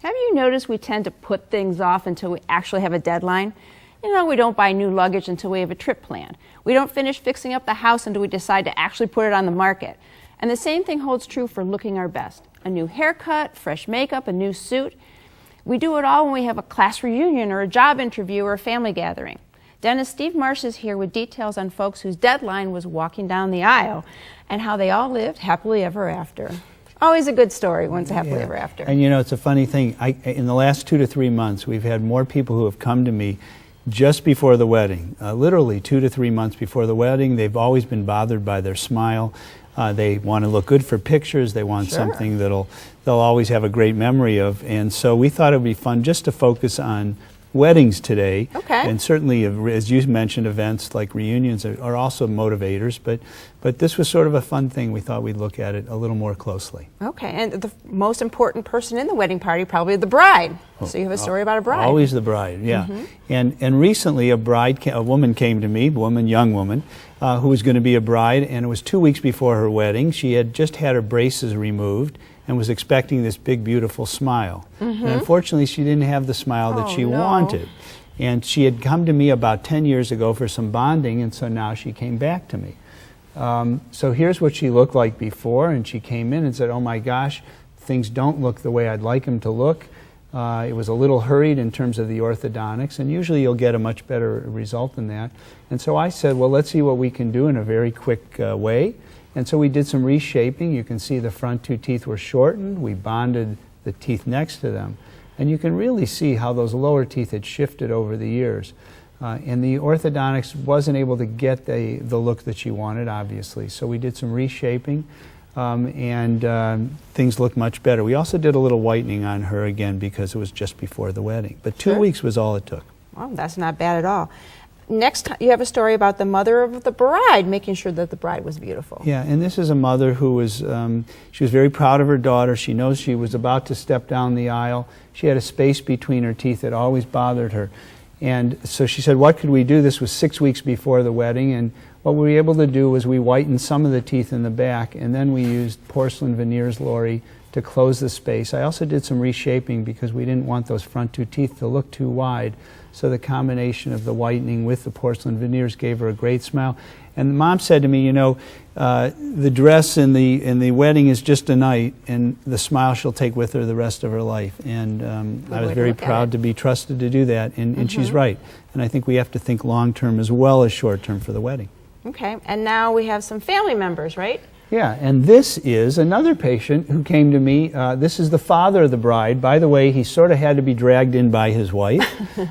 Have you noticed we tend to put things off until we actually have a deadline? You know, we don't buy new luggage until we have a trip planned. We don't finish fixing up the house until we decide to actually put it on the market. And the same thing holds true for looking our best. A new haircut, fresh makeup, a new suit. We do it all when we have a class reunion or a job interview or a family gathering. Dentist Steve Marsh is here with details on folks whose deadline was walking down the aisle and how they all lived happily ever after. Always a good story once happily ever after. And you know, it's a funny thing. In the last 2 to 3 months, we've had more people who have come to me just before the wedding, literally 2 to 3 months before the wedding. They've always been bothered by their smile. They want to look good for pictures. They want something they'll always have a great memory of. And so we thought it would be fun just to focus on weddings today. Okay. And certainly, as you mentioned, events like reunions are also motivators. But this was sort of a fun thing. We thought we'd look at it a little more closely. Okay. And the most important person in the wedding party, probably the bride. So you have a story about a bride. Always the bride, yeah. And recently a woman came to me, young woman, who was going to be a bride, and it was 2 weeks before her wedding. She had just had her braces removed and was expecting this big, beautiful smile. And unfortunately, she didn't have the smile that she wanted. And she had come to me about 10 years ago for some bonding, and so now she came back to me. So here's what she looked like before, and she came in and said, oh my gosh, things don't look the way I'd like them to look. It was a little hurried in terms of the orthodontics, and usually you'll get a much better result than that. And so I said, well, let's see what we can do in a very quick way. And so we did some reshaping. You can see the front 2 teeth were shortened. We bonded the teeth next to them. And you can really see how those lower teeth had shifted over the years. And the orthodontics wasn't able to get the look that she wanted, obviously. So we did some reshaping, and things looked much better. We also did a little whitening on her again because it was just before the wedding. But 2 weeks was all it took. Well, that's not bad at all. Next, you have a story about the mother of the bride, making sure that the bride was beautiful. Yeah, and this is a mother who was, she was very proud of her daughter. She knows she was about to step down the aisle. She had a space between her teeth that always bothered her. And so she said, what could we do? This was 6 weeks before the wedding, and what we were able to do was we whitened some of the teeth in the back, and then we used porcelain veneers, Lori, to close the space. I also did some reshaping because we didn't want those front 2 teeth to look too wide. So the combination of the whitening with the porcelain veneers gave her a great smile. And the mom said to me, you know, the dress in the wedding is just a night, and the smile she'll take with her the rest of her life. And I was very proud to be trusted to do that, and she's right. And I think we have to think long-term as well as short-term for the wedding. Okay, and now we have some family members, right? Yeah, and this is another patient who came to me. This is the father of the bride. By the way, he sort of had to be dragged in by his wife.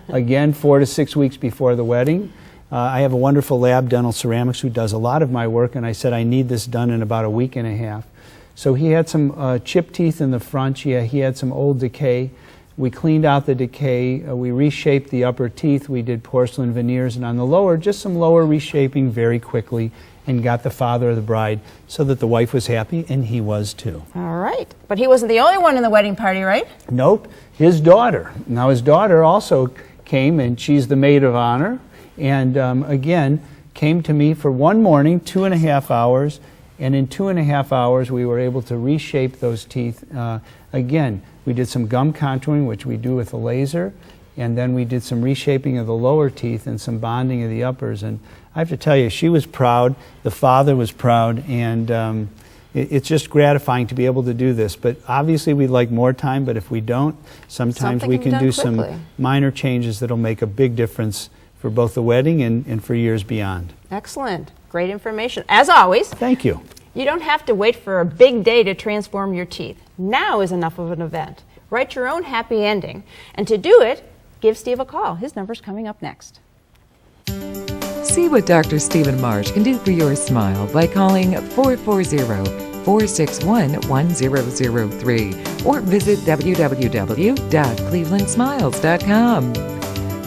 Again, 4 to 6 weeks before the wedding. I have a wonderful lab, Dental Ceramics, who does a lot of my work, and I said I need this done in about a week and a half. So he had some chipped teeth in the front. Yeah, he had some old decay. We cleaned out the decay. We reshaped the upper teeth. We did porcelain veneers, and on the lower, just some lower reshaping very quickly, and got the father of the bride so that the wife was happy, and he was too. All right. But he wasn't the only one in the wedding party, right? Nope. His daughter. Now his daughter also came, and she's the maid of honor, and again, came to me for one morning, 2.5 hours, and in 2.5 hours we were able to reshape those teeth. Again, we did some gum contouring, which we do with a laser, and then we did some reshaping of the lower teeth and some bonding of the uppers. And I have to tell you, she was proud, the father was proud, and it's just gratifying to be able to do this. But obviously we'd like more time, but if we don't, sometimes we can do some minor changes that'll make a big difference for both the wedding and for years beyond. Excellent. Great information. As always. Thank you. You don't have to wait for a big day to transform your teeth. Now is enough of an event. Write your own happy ending. And to do it, give Steve a call. His number's coming up next. See what Dr. Stephen Marsh can do for your smile by calling 440-461-1003 or visit www.clevelandsmiles.com.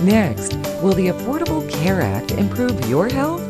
Next, will the Affordable Care Act improve your health?